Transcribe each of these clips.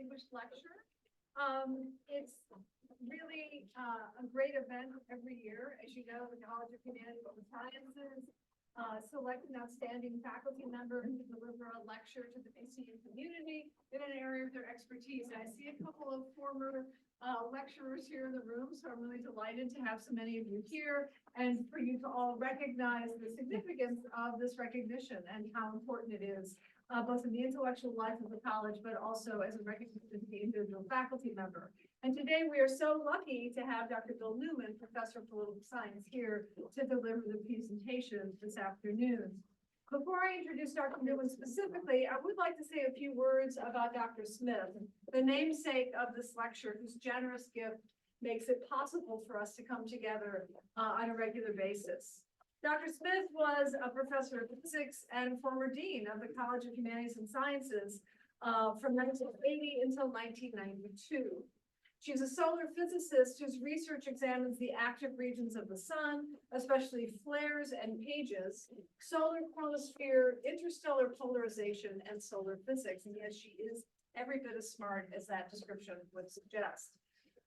distinguished lecture. It's really a great event every year. As you know, the College of Humanities and Sciences select an outstanding faculty member to deliver a lecture to the VCU community in an area of their expertise. And I see a couple of former lecturers here in the room, so I'm really delighted to have so many of you here and for you to all recognize the significance of this recognition and how important it is, both in the intellectual life of the college, but also as a recognition to the individual faculty member. And today we are so lucky to have Dr. Bill Newmann, Professor of Political Science, here to deliver the presentation this afternoon. Before I introduce Dr. Newmann specifically, I would like to say a few words about Dr. Smith, the namesake of this lecture, whose generous gift makes it possible for us to come together on a regular basis. Dr. Smith was a professor of physics and former dean of the College of Humanities and Sciences from 1980 until 1992. She's a solar physicist whose research examines the active regions of the sun, especially flares and pages, solar chromosphere, interstellar polarization, and solar physics. And yes, she is every bit as smart as that description would suggest.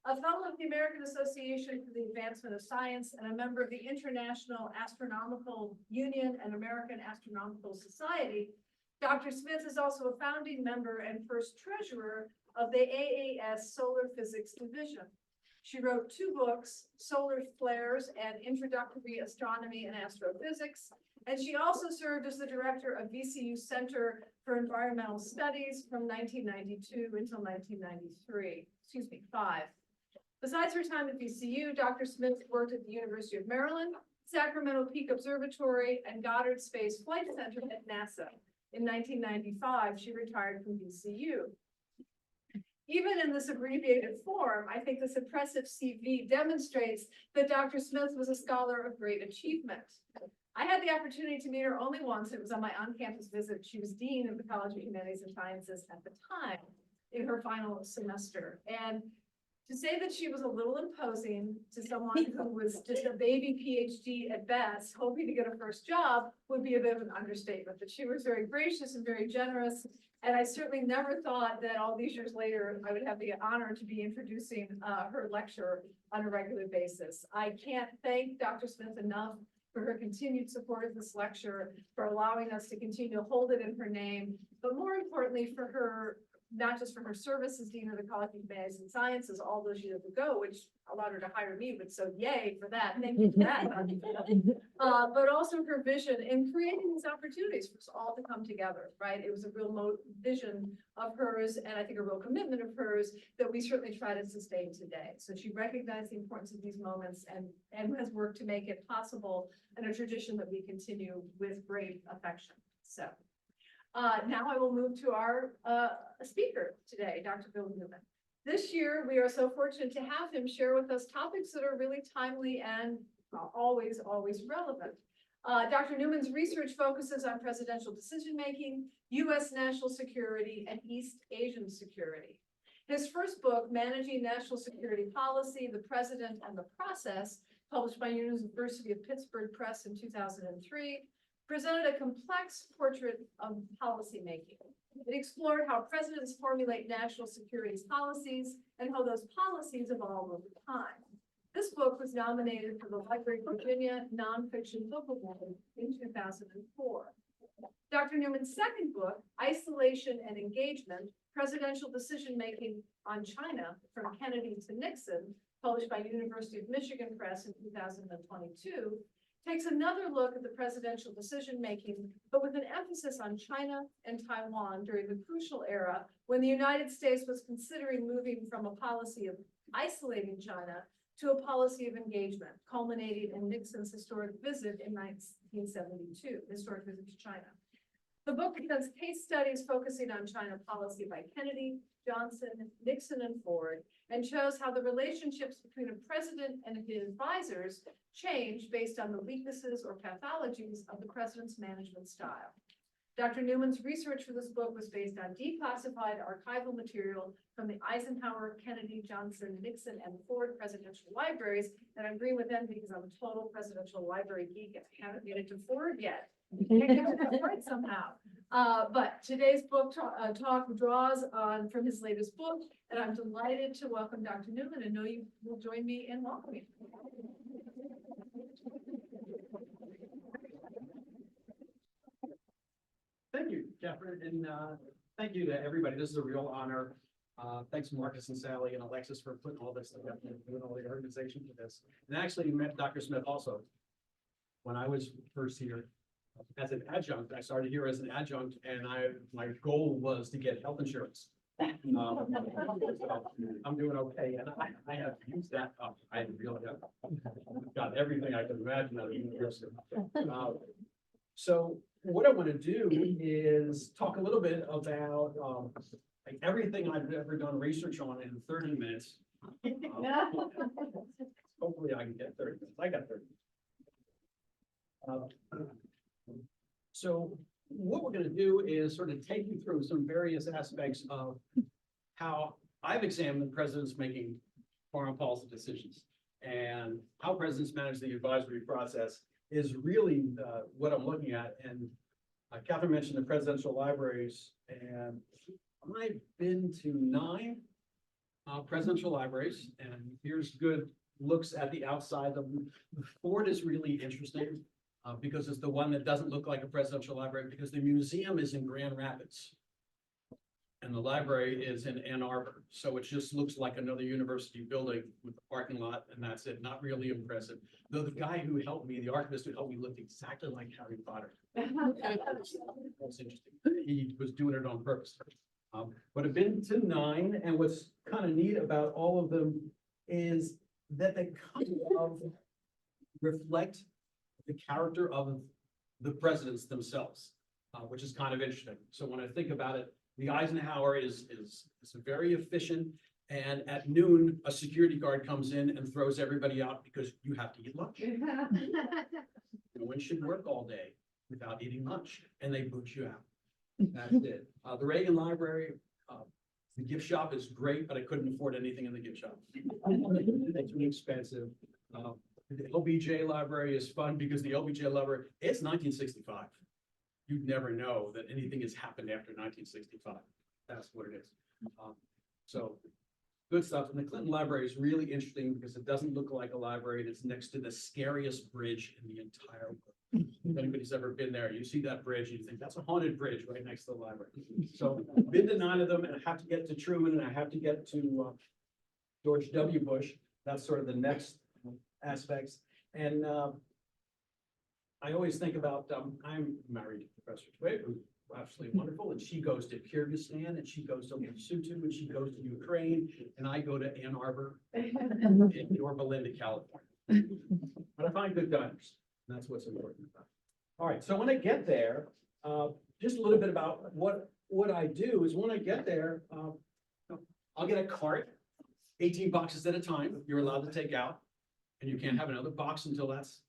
A fellow of the American Association for the Advancement of Science and a member of the International Astronomical Union and American Astronomical Society, Dr. Smith is also a founding member and first treasurer of the AAS Solar Physics Division. She wrote 2 books, Solar Flares and Introductory Astronomy and Astrophysics, and she also served as the director of VCU Center for Environmental Studies from 1992 until 1995. Besides her time at VCU, Dr. Smith worked at the University of Maryland, Sacramento Peak Observatory, and Goddard Space Flight Center at NASA. In 1995, she retired from VCU. Even in this abbreviated form, I think this impressive CV demonstrates that Dr. Smith was a scholar of great achievement. I had the opportunity to meet her only once. It was on my on-campus visit. She was dean of the College of Humanities and Sciences at the time in her final semester. And to say that she was a little imposing to someone who was just a baby PhD at best, hoping to get a first job, would be a bit of an understatement. But she was very gracious and very generous. And I certainly never thought that all these years later, I would have the honor to be introducing her lecture on a regular basis. I can't thank Dr. Smith enough for her continued support of this lecture, for allowing us to continue to hold it in her name, but more importantly for her, not just for her service as Dean of the College of Humanities and Sciences all those years ago, which allowed her to hire me, but so yay for that, thank you for that. But also her vision in creating these opportunities for us all to come together, right? It was a real vision of hers, and I think a real commitment of hers that we certainly try to sustain today. So she recognized the importance of these moments and has worked to make it possible and a tradition that we continue with great affection. So. Now I will move to our speaker today, Dr. Bill Newmann. This year, we are so fortunate to have him share with us topics that are really timely and always relevant. Dr. Newmann's research focuses on presidential decision-making, U.S. national security, and East Asian security. His first book, Managing National Security Policy, the President and the Process, published by University of Pittsburgh Press in 2003, presented a complex portrait of policymaking. It explored how presidents formulate national security policies and how those policies evolve over time. This book was nominated for the Library of Virginia Nonfiction Book Award in 2004. Dr. Newmann's second book, Isolation and Engagement, Presidential Decision-Making on China from Kennedy to Nixon, published by University of Michigan Press in 2022, takes another look at the presidential decision-making, but with an emphasis on China and Taiwan during the crucial era when the United States was considering moving from a policy of isolating China to a policy of engagement, culminating in Nixon's historic visit in 1972, historic visit to China. The book presents case studies focusing on China policy by Kennedy, Johnson, Nixon, and Ford, and shows how the relationships between a president and his advisors change based on the weaknesses or pathologies of the president's management style. Dr. Newmann's research for this book was based on declassified archival material from the Eisenhower, Kennedy, Johnson, Nixon, and Ford presidential libraries. And I'm agreeing with them because I'm a total presidential library geek and I haven't made it to Ford yet. I can't get that right somehow. But today's book talk draws on from his latest book, and I'm delighted to welcome Dr. Newman, and know you will join me in welcoming. Thank you, Catherine, and thank you to everybody. This is a real honor. Thanks Marcus and Sally and Alexis for putting all this together and doing all the organization for this. And I actually met Dr. Smith also when I was first here as an adjunct. I started here as an adjunct, and my goal was to get health insurance. So I'm doing okay, and I have used that up. I really have got everything I could imagine out of university. So what I want to do is talk a little bit about like everything I've ever done research on in 30 minutes. Hopefully I can get 30 minutes. I got 30 minutes. So what we're going to do is sort of take you through some various aspects of how I've examined presidents making foreign policy decisions, and how presidents manage the advisory process is really what I'm looking at. And Catherine mentioned the presidential libraries, and I've been to 9 presidential libraries, and here's good looks at the outside. The Ford is really interesting because it's the one that doesn't look like a presidential library, because the museum is in Grand Rapids and the library is in Ann Arbor. So it just looks like another university building with a parking lot, and that's it. Not really impressive. Though the guy who helped me, the archivist who helped me, looked exactly like Harry Potter. That's interesting. He was doing it on purpose. But I've been to 9, and what's kind of neat about all of them is that they kind of reflect the character of the presidents themselves, which is kind of interesting. So when I think about it, the Eisenhower is very efficient, and at noon, a security guard comes in and throws everybody out because you have to eat lunch. No one should work all day without eating lunch, and they boot you out. That's it. The Reagan Library, the gift shop is great, but I couldn't afford anything in the gift shop. It's too expensive. The LBJ Library is fun because the LBJ Library, it's 1965. You'd never know that anything has happened after 1965. That's what it is. So good stuff. And the Clinton Library is really interesting because it doesn't look like a library. It's next to the scariest bridge in the entire world. If anybody's ever been there, you see that bridge, you think that's a haunted bridge right next to the library. So I've been to 9 of them, and I have to get to Truman, and I have to get to George W. Bush. That's sort of the next aspects. And I always think about, I'm married to Professor Twig, who's absolutely wonderful, and she goes to Kyrgyzstan, and she goes to Lesotho, and she goes to Ukraine, and I go to Ann Arbor and Yorba Linda, California. But I find good diners, and that's what's important about it. All right, so when I get there, just a little bit about what I do is when I get there, I'll get a cart, 18 boxes at a time, you're allowed to take out, and you can't have another box until that's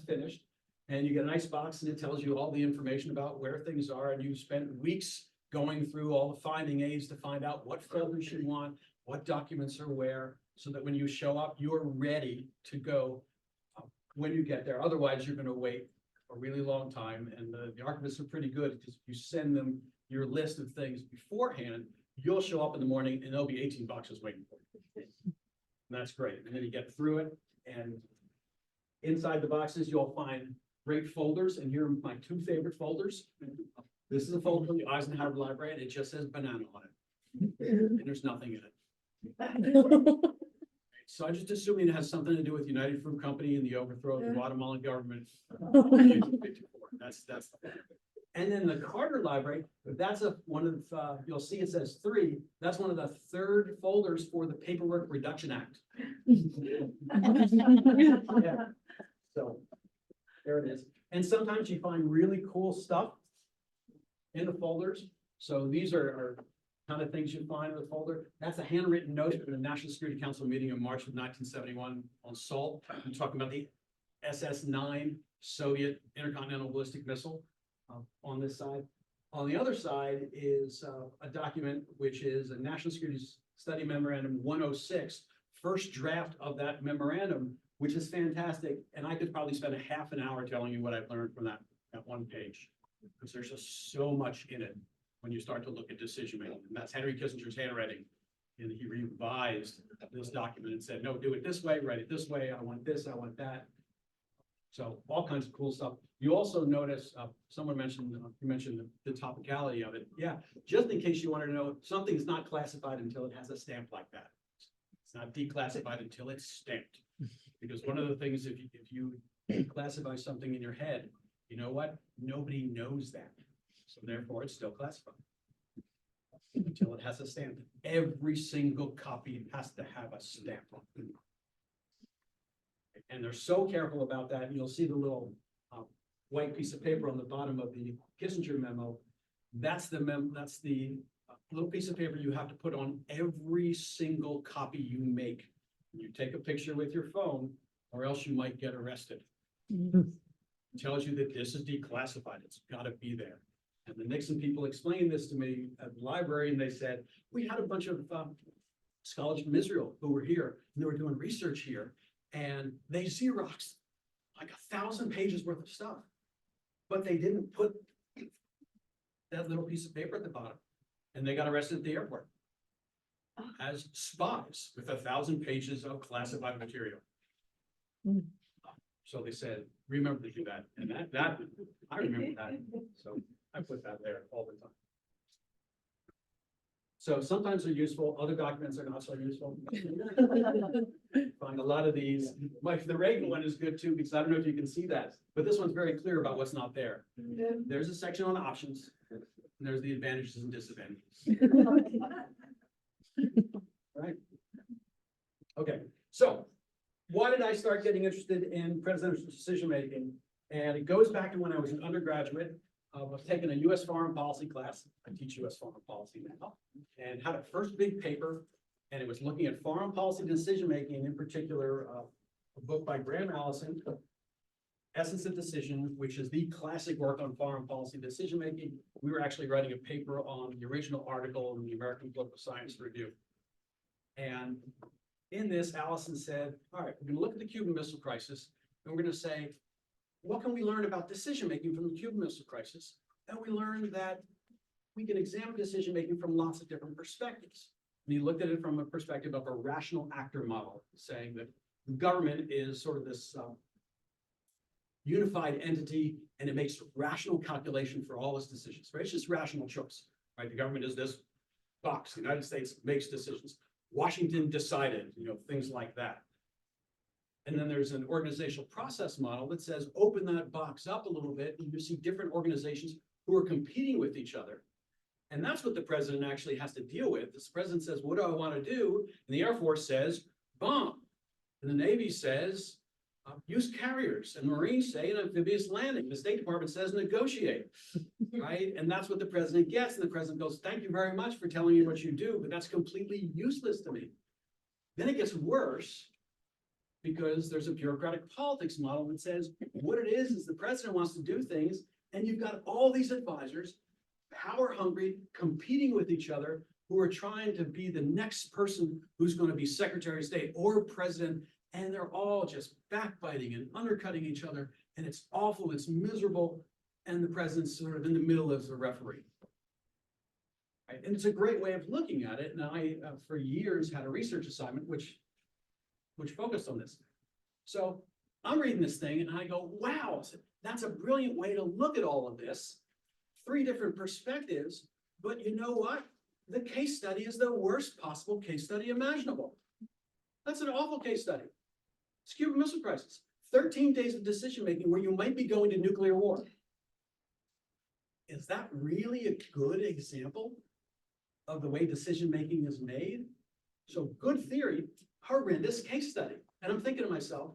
finished. And you get a nice box, and it tells you all the information about where things are, and you spend weeks going through all the finding aids to find out what folders you want, what documents are where, so that when you show up, you're ready to go when you get there. Otherwise, you're going to wait a really long time, and the archivists are pretty good because if you send them your list of things beforehand, you'll show up in the morning and there'll be 18 boxes waiting for you. And that's great. And then you get through it, and inside the boxes, you'll find great folders, and here are my 2 favorite folders. This is a folder from the Eisenhower Library, and it just says banana on it, and there's nothing in it. So I'm just assuming it has something to do with United Fruit Company and the overthrow of the Guatemalan government. That's and then the Carter Library, that's one of you'll see it says 3. That's one of the 3rd folders for the Paperwork Reduction Act. Yeah. So there it is. And sometimes you find really cool stuff in the folders. So these are kind of things you find in the folder. That's a handwritten note from the National Security Council meeting in March of 1971 on SALT. I'm talking about the SS-9 Soviet intercontinental ballistic missile on this side. On the other side is a document which is a National Security Study Memorandum 106, first draft of that memorandum, which is fantastic. And I could probably spend a half an hour telling you what I've learned from that one page. because there's just so much in it when you start to look at decision making. And that's Henry Kissinger's handwriting. And he revised this document and said, no, do it this way, write it this way. I want this, I want that. So all kinds of cool stuff. You also notice, someone mentioned, you mentioned the topicality of it. Yeah, just in case you wanted to know, something's not classified until it has a stamp like that. It's not declassified until it's stamped. Because one of the things, if you classify something in your head, you know what? Nobody knows that. So therefore, it's still classified. Until it has a stamp. Every single copy has to have a stamp on it. And they're so careful about that. And you'll see the little white piece of paper on the bottom of the Kissinger memo. That's the little piece of paper you have to put on every single copy you make. You take a picture with your phone, or else you might get arrested. It tells you that this is declassified. It's got to be there. And the Nixon people explained this to me at the library, and they said, we had a bunch of scholars from Israel who were here, and they were doing research here, and they Xeroxed like 1,000 pages worth of stuff. But they didn't put that little piece of paper at the bottom, and they got arrested at the airport as spies with 1,000 pages of classified material. So they said, remember to do that. And that I remember that. So I put that there all the time. So sometimes they're useful, other documents are not so useful. Find a lot of these. The Reagan one is good too, because I don't know if you can see that, but this one's very clear about what's not there. There's a section on options, and there's the advantages and disadvantages. Right? Okay, so why did I start getting interested in presidential decision making? And it goes back to when I was an undergraduate. I was taking a U.S. foreign policy class. I teach U.S. foreign policy now, and had a first big paper, and it was looking at foreign policy decision making, and in particular, a book by Graham Allison, Essence of Decision, which is the classic work on foreign policy decision making. We were actually writing a paper on the original article in the American Political Science Review. And in this, Allison said, all right, we're going to look at the Cuban Missile Crisis, and we're going to say, what can we learn about decision-making from the Cuban Missile Crisis? And we learned that we can examine decision-making from lots of different perspectives. We looked at it from a perspective of a rational actor model, saying that the government is sort of this unified entity, and it makes rational calculation for all its decisions, right? It's just rational choice, right? The government is this box. The United States makes decisions. Washington decided, things like that. And then there's an organizational process model that says, open that box up a little bit, and you see different organizations who are competing with each other. And that's what the president actually has to deal with. The president says, what do I want to do? And the Air Force says, bomb. And the Navy says, use carriers. And the Marines say, an amphibious landing. The State Department says, negotiate. Right? And that's what the president gets. And the president goes, thank you very much for telling me what you do, but that's completely useless to me. Then it gets worse, because there's a bureaucratic politics model that says what it is the president wants to do things, and you've got all these advisors, power hungry, competing with each other, who are trying to be the next person who's going to be Secretary of State or president, and they're all just backbiting and undercutting each other, and it's awful, it's miserable, and the president's sort of in the middle as a referee. Right? And it's a great way of looking at it, and I, for years, had a research assignment which focused on this. So I'm reading this thing and I go, wow, that's a brilliant way to look at all of this. 3 different perspectives, but you know what? The case study is the worst possible case study imaginable. That's an awful case study. It's Cuban Missile Crisis. 13 days of decision-making where you might be going to nuclear war. Is that really a good example of the way decision-making is made? So good theory, horrendous case study. And I'm thinking to myself,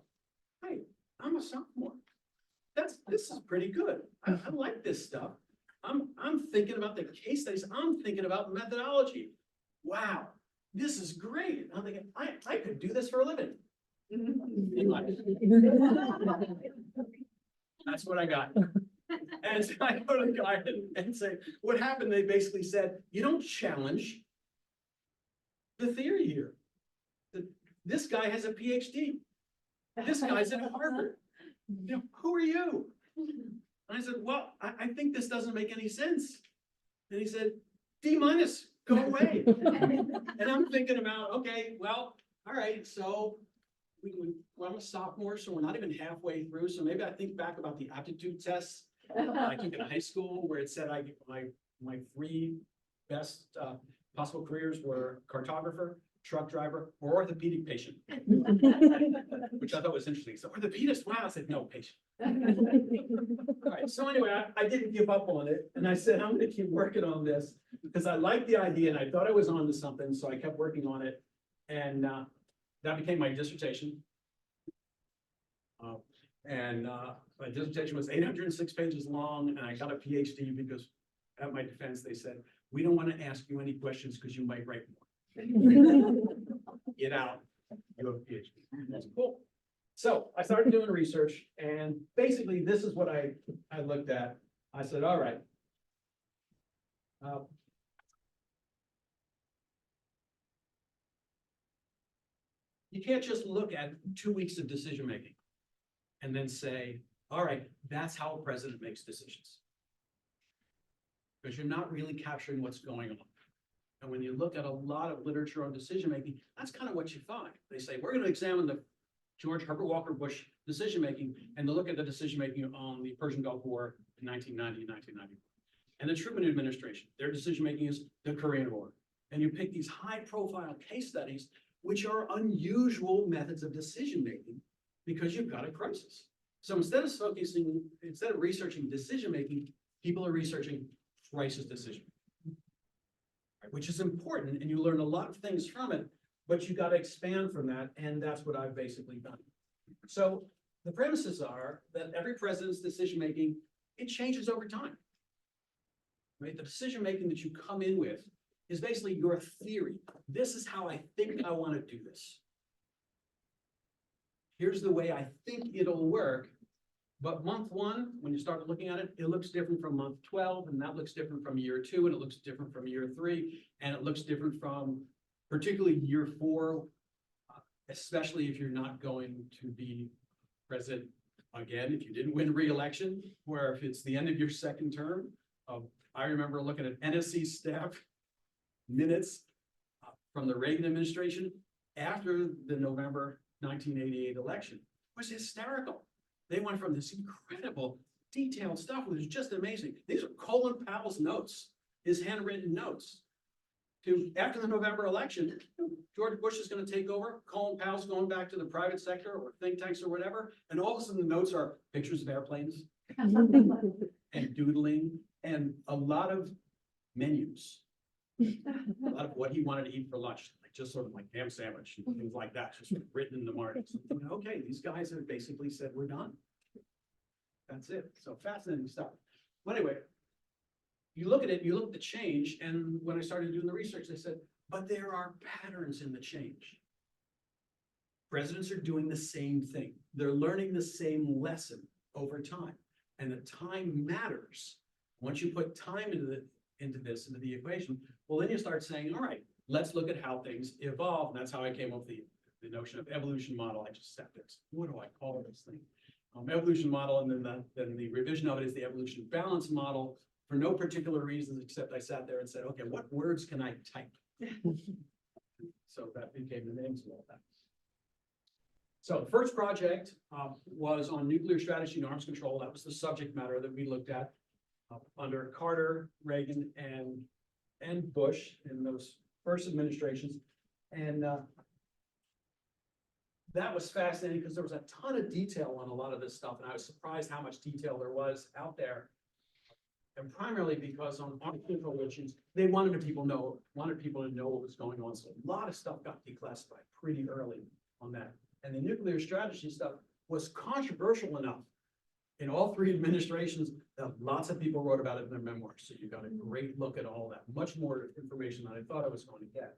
hey, I'm a sophomore. This is pretty good. I like this stuff. I'm thinking about the case studies. I'm thinking about methodology. Wow, this is great. I'm thinking, I could do this for a living. That's what I got. And so I go to the guy and say, what happened? They basically said, you don't challenge the theory here. This guy has a PhD. This guy's at Harvard. Who are you? And I said, well, I think this doesn't make any sense. And he said, D minus, go away. And I'm thinking about, okay, well, all right, so well, I'm a sophomore, so we're not even halfway through. So maybe I think back about the aptitude tests I took in high school, where it said my three best possible careers were cartographer, truck driver, or orthopedic patient, which I thought was interesting. So orthopedist, wow, I said, no, patient. All right, so anyway, I didn't give up on it, and I said, I'm gonna keep working on this, because I liked the idea, and I thought I was onto something, so I kept working on it, and that became my dissertation. My dissertation was 806 pages long, and I got a PhD because at my defense, they said, we don't want to ask you any questions because you might write more. Get out, you have a PhD. That's cool. So I started doing research, and basically this is what I looked at. I said, all right. You can't just look at 2 weeks of decision-making and then say, all right, that's how a president makes decisions. Because you're not really capturing what's going on. And when you look at a lot of literature on decision-making, that's kind of what you find. They say, we're going to examine the George Herbert Walker Bush decision-making and to look at the decision-making on the Persian Gulf War in 1990, 1991. And the Truman administration, their decision-making is the Korean War. And you pick these high-profile case studies, which are unusual methods of decision-making because you've got a crisis. So instead of researching decision-making, people are researching crisis decision, which is important, and you learn a lot of things from it, but you got to expand from that, and that's what I've basically done. So the premises are that every president's decision-making, it changes over time. Right? The decision-making that you come in with is basically your theory. This is how I think I want to do this. Here's the way I think it'll work. But month 1, when you start looking at it, it looks different from month 12, and that looks different from year 2, and it looks different from year 3, and it looks different from particularly year 4, especially if you're not going to be president again, if you didn't win re-election, or if it's the end of your second term. I remember looking at NSC staff minutes from the Reagan administration after the November 1988 election. It was hysterical. They went from this incredible detailed stuff, which was just amazing. These are Colin Powell's notes, his handwritten notes, to after the November election, George Bush is going to take over. Colin Powell's going back to the private sector or think tanks or whatever. And all of a sudden the notes are pictures of airplanes and doodling and a lot of menus, a lot of what he wanted to eat for lunch, like just sort of like ham sandwich and things like that, just written in the margins. Okay, these guys have basically said, we're done. That's it. So fascinating stuff. But anyway, you look at it, you look at the change, and when I started doing the research, they said, but there are patterns in the change. Presidents are doing the same thing. They're learning the same lesson over time. And the time matters. Once you put time into the equation, well, then you start saying, all right, let's look at how things evolve. And that's how I came up with the notion of evolution model. I just sat there, what do I call this thing? Evolution model, and then the revision of it is the evolution balance model, for no particular reasons, except I sat there and said, okay, what words can I type? So that became the names of all that. So the first project was on nuclear strategy and arms control. That was the subject matter that we looked at under Carter, Reagan, and Bush in those first administrations. And that was fascinating because there was a ton of detail on a lot of this stuff, and I was surprised how much detail there was out there. And primarily because on arms control issues, they wanted people to know what was going on. So a lot of stuff got declassified pretty early on that. And the nuclear strategy stuff was controversial enough in all 3 administrations that lots of people wrote about it in their memoirs. So you got a great look at all that, much more information than I thought I was going to get.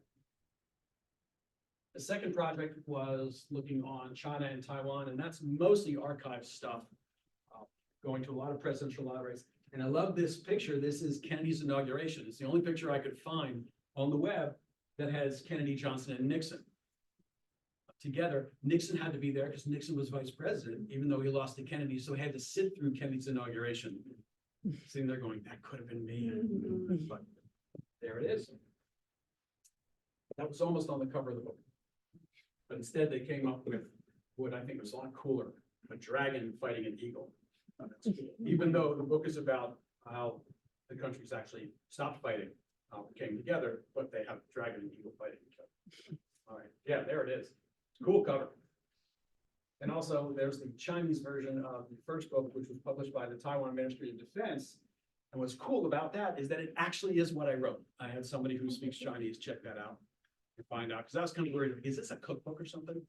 The second project was looking on China and Taiwan, and that's mostly archive stuff, going to a lot of presidential libraries. And I love this picture. This is Kennedy's inauguration. It's the only picture I could find on the web that has Kennedy, Johnson, and Nixon. together. Nixon had to be there because Nixon was vice president, even though he lost to Kennedy, so he had to sit through Kennedy's inauguration. Sitting there going, that could have been me, but there it is. That was almost on the cover of the book. But instead, they came up with what I think was a lot cooler, a dragon fighting an eagle. Even though the book is about how the countries actually stopped fighting, came together, but they have dragon and eagle fighting each other. All right, yeah, there it is. It's a cool cover. And also, there's the Chinese version of the first book, which was published by the Taiwan Ministry of Defense. And what's cool about that is that it actually is what I wrote. I had somebody who speaks Chinese check that out and find out, because I was kind of worried, is this a cookbook or something?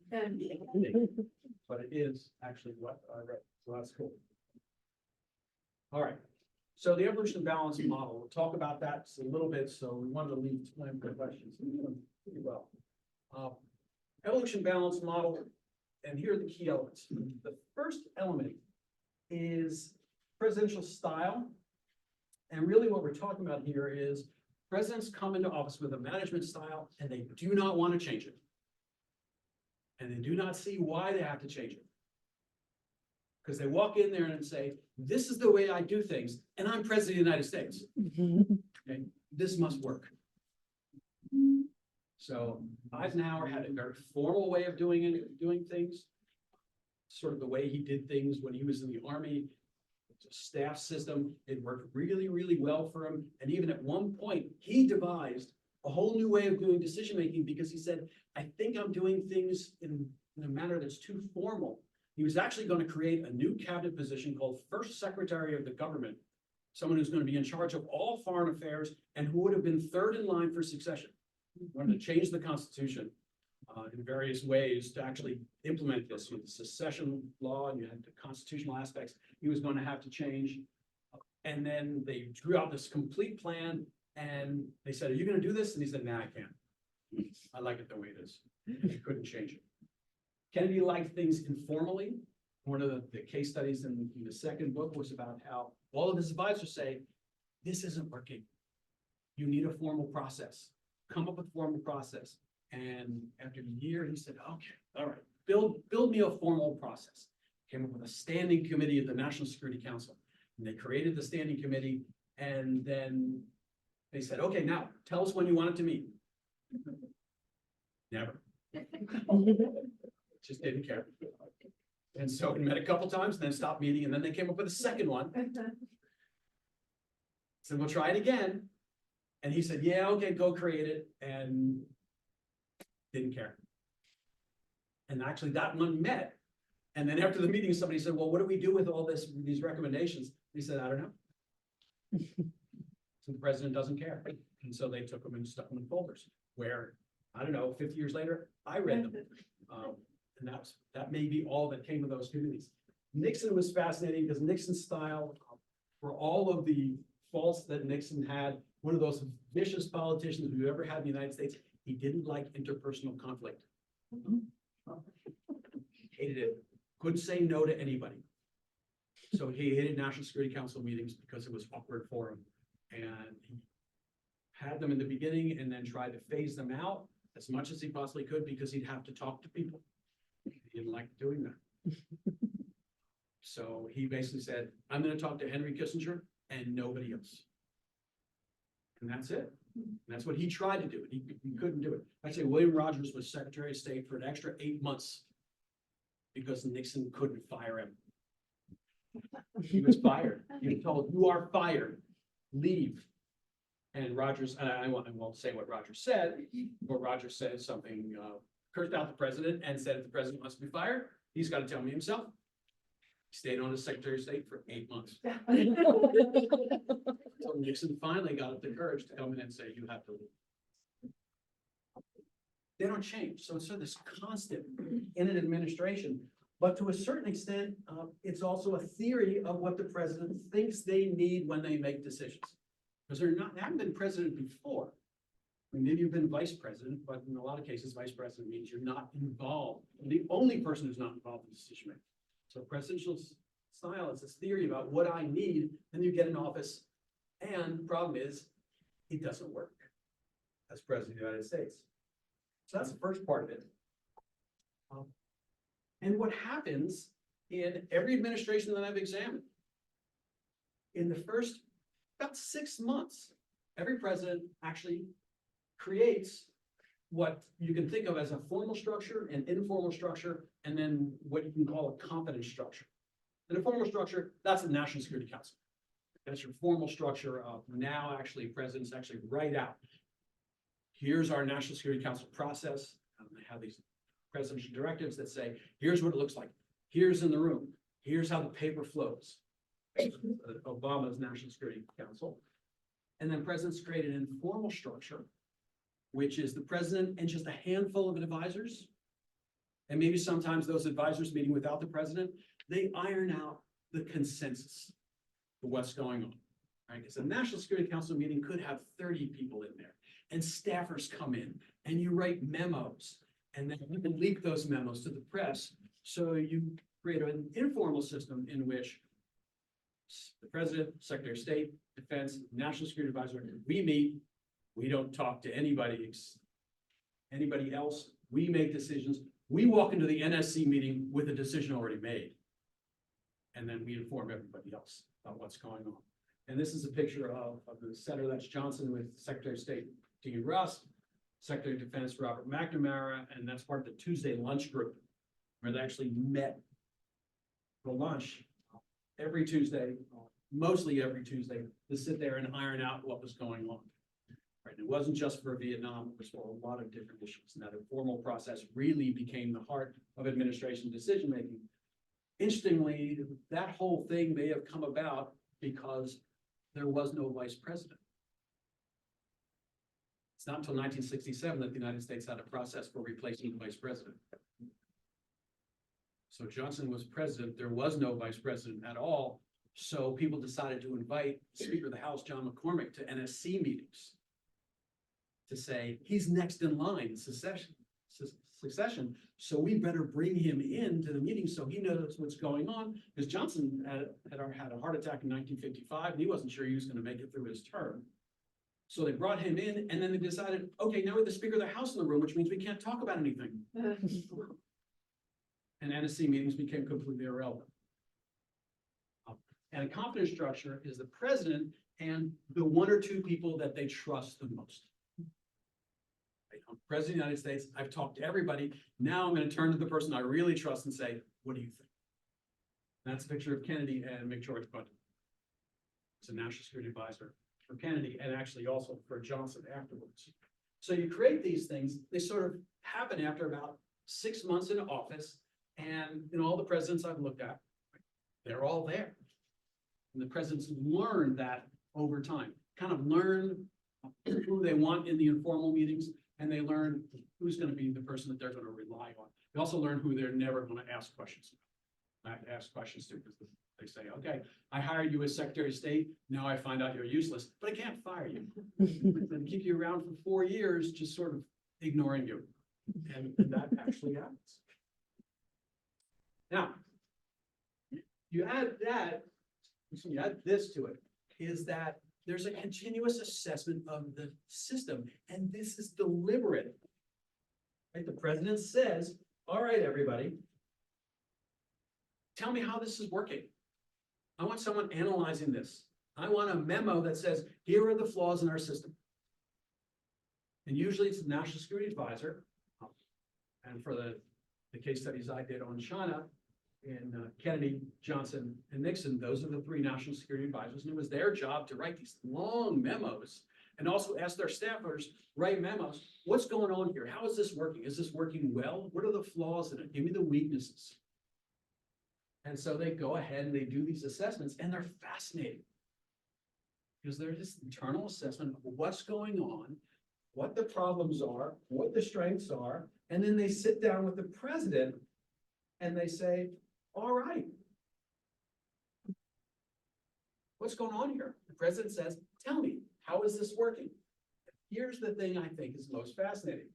But it is actually what I wrote, so that's cool. All right, so the evolution balance model, we'll talk about that just a little bit, so we wanted to leave time for questions. Pretty well. Evolution balance model, and here are the key elements. The first element is presidential style. And really what we're talking about here is presidents come into office with a management style and they do not want to change it. And they do not see why they have to change it. Because they walk in there and say, this is the way I do things, and I'm president of the United States. Okay? This must work. So Eisenhower had a very formal way of doing things, sort of the way he did things when he was in the Army. It's a staff system. It worked really, really well for him. And even at one point, he devised a whole new way of doing decision-making because he said, I think I'm doing things in a manner that's too formal. He was actually going to create a new cabinet position called First Secretary of the Government, someone who's going to be in charge of all foreign affairs and who would have been third in line for succession. He wanted to change the Constitution in various ways to actually implement this. With the secession law, and you had the constitutional aspects he was going to have to change. And then they drew out this complete plan, and they said, are you going to do this? And he said, nah, I can't. I like it the way it is. And he couldn't change it. Kennedy liked things informally. One of the case studies in the second book was about how all of his advisors say, this isn't working. You need a formal process. Come up with a formal process. And after a year, he said, okay, all right, build me a formal process. Came up with a standing committee of the National Security Council. And they created the standing committee. And then they said, okay, now tell us when you want it to meet. Never. Just didn't care. And so we met a couple times and then stopped meeting. And then they came up with a second one. Said, we'll try it again. And he said, yeah, okay, go create it. And didn't care. And actually that one met. And then after the meeting, somebody said, well, what do we do with all these recommendations? He said, I don't know. So the president doesn't care. And so they took them and stuck them in folders where, I don't know, 50 years later, I read them. And that may be all that came of those committees. Nixon was fascinating because Nixon's style, for all of the faults that Nixon had, one of those vicious politicians we've ever had in the United States, he didn't like interpersonal conflict. Hated it. Couldn't say no to anybody. So he hated National Security Council meetings because it was awkward for him. And he had them in the beginning and then tried to phase them out as much as he possibly could because he'd have to talk to people. He didn't like doing that. So he basically said, I'm going to talk to Henry Kissinger and nobody else. And that's it. And that's what he tried to do. He couldn't do it. Actually, William Rogers was Secretary of State for an extra 8 months because Nixon couldn't fire him. He was fired. He was told, you are fired. Leave. And Rogers, I won't say what Rogers said, but Rogers said something, cursed out the president and said if the president wants to be fired, he's got to tell me himself. He stayed on as Secretary of State for 8 months. So Nixon finally got up the courage to come in and say, you have to leave. They don't change. So it's sort of this constant in an administration. But to a certain extent, it's also a theory of what the president thinks they need when they make decisions. Because they haven't been president before. I mean, maybe you've been vice president, but in a lot of cases, vice president means you're not involved. The only person who's not involved in decision making. So presidential style is this theory about what I need, then you get in office. And the problem is, it doesn't work as president of the United States. So that's the first part of it. And what happens in every administration that I've examined, in the first about 6 months, every president actually creates what you can think of as a formal structure, an informal structure, and then what you can call a confidence structure. And a formal structure, that's the National Security Council. That's your formal structure of now actually presidents actually write out. Here's our National Security Council process. They have these presidential directives that say, here's what it looks like. Here's in the room. Here's how the paper flows. Obama's National Security Council. And then presidents create an informal structure, which is the president and just a handful of advisors. And maybe sometimes those advisors meeting without the president, they iron out the consensus for what's going on. Right? Because a National Security Council meeting could have 30 people in there, and staffers come in, and you write memos, and then you can leak those memos to the press. So you create an informal system in which the president, secretary of state, defense, national security advisor, we meet, we don't talk to anybody else. We make decisions. We walk into the NSC meeting with a decision already made. And then we inform everybody else about what's going on. And this is a picture of the center, that's Johnson, with Secretary of State Dean Russ, Secretary of Defense Robert McNamara, and that's part of the Tuesday lunch group, where they actually met for lunch every Tuesday, mostly every Tuesday, to sit there and iron out what was going on. Right? It wasn't just for Vietnam, it was for a lot of different issues. And that informal process really became the heart of administration decision-making. Interestingly, that whole thing may have come about because there was no vice president. It's not until 1967 that the United States had a process for replacing the vice president. So Johnson was president, there was no vice president at all. So people decided to invite Speaker of the House, John McCormick, to NSC meetings to say, he's next in line, succession. So we better bring him into the meeting so he knows what's going on. Because Johnson had a heart attack in 1955, and he wasn't sure he was going to make it through his term. So they brought him in, and then they decided, okay, now we have the Speaker of the House in the room, which means we can't talk about anything. And NSC meetings became completely irrelevant. And a confidence structure is the president and the one or two people that they trust the most. I'm President of the United States, I've talked to everybody. Now I'm going to turn to the person I really trust and say, what do you think? That's a picture of Kennedy and McGeorge Bush. It's a national security advisor for Kennedy and actually also for Johnson afterwards. So you create these things, they sort of happen after about 6 months in office. And in all the presidents I've looked at, they're all there. And the presidents learn that over time, kind of learn who they want in the informal meetings, and they learn who's going to be the person that they're going to rely on. They also learn who they're never going to ask questions about. Not ask questions to, because they say, okay, I hired you as Secretary of State, now I find out you're useless, but I can't fire you. And keep you around for 4 years, just sort of ignoring you. And that actually happens. Now, you add this to it, is that there's a continuous assessment of the system, and this is deliberate. Right? The president says, all right, everybody, tell me how this is working. I want someone analyzing this. I want a memo that says, here are the flaws in our system. And usually it's the national security advisor. And for the case studies I did on China, in Kennedy, Johnson, and Nixon, those are the 3 national security advisors, and it was their job to write these long memos and also ask their staffers, write memos, what's going on here? How is this working? Is this working well? What are the flaws in it? Give me the weaknesses. And so they go ahead and they do these assessments, and they're fascinating because they're this internal assessment of what's going on, what the problems are, what the strengths are, and then they sit down with the president and they say, all right, what's going on here? The president says, tell me, how is this working? Here's the thing I think is most fascinating.